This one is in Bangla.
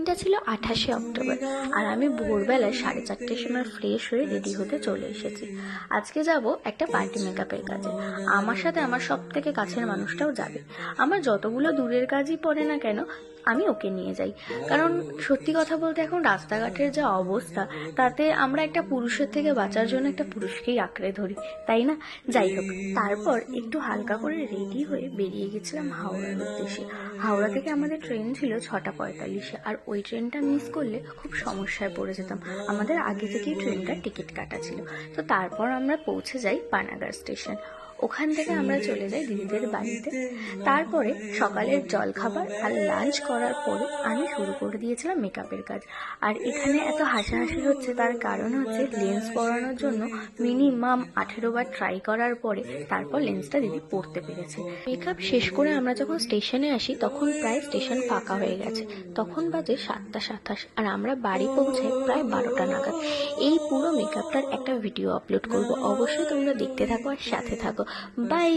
দিনটা ছিল 28শে অক্টোবর, আর আমি ভোরবেলায় 4:30টার সময় ফ্রেশ হয়ে রেডি হতে চলে এসেছি। আজকে যাব একটা পার্টি মেকআপের কাজে। আমার সাথে আমার সব থেকে কাছের মানুষটাও যাবে। আমার যতগুলো দূরের কাজই পড়ে না কেন, আমি ওকে নিয়ে যাই। কারণ সত্যি কথা বলতে এখন রাস্তাঘাটের যা অবস্থা, তাতে আমরা একটা পুরুষের থেকে বাঁচার জন্য একটা পুরুষকেই আঁকড়ে ধরি, তাই না? যাই হোক, তারপর একটু হালকা করে রেডি হয়ে বেরিয়ে গেছিলাম হাওড়ার উদ্দেশ্যে। হাওড়া থেকে আমাদের ট্রেন ছিল 6:45-এ, আর ওই ট্রেনটা মিস করলে খুব সমস্যায় পড়ে যেতাম। আমাদের আগে থেকেই ট্রেনটার টিকিট কাটা ছিল। তো তারপর আমরা পৌঁছে যাই পানাগড় স্টেশন। ওখান থেকে আমরা চলে যাই দিদিদের বাড়িতে। তারপরে সকালের জলখাবার আর লাঞ্চ করার পরে আমি শুরু করে দিয়েছিলাম মেকআপের কাজ। আর এখানে এত হাসাহাসি হচ্ছে তার কারণ হচ্ছে লেন্স পরানোর জন্য মিনিমাম 18 বার ট্রাই করার পরে তারপর লেন্সটা দিদি পরতে পেরেছে। মেকআপ শেষ করে আমরা যখন স্টেশনে আসি তখন প্রায় স্টেশন ফাঁকা হয়ে গেছে। তখন বাজে 7:27, আর আমরা বাড়ি পৌঁছাই প্রায় 12টা নাগাদ। এই পুরো মেকআপটার একটা ভিডিও আপলোড করব, অবশ্যই তোমরা দেখতে থাকো আর সাথে থাকো। বাই।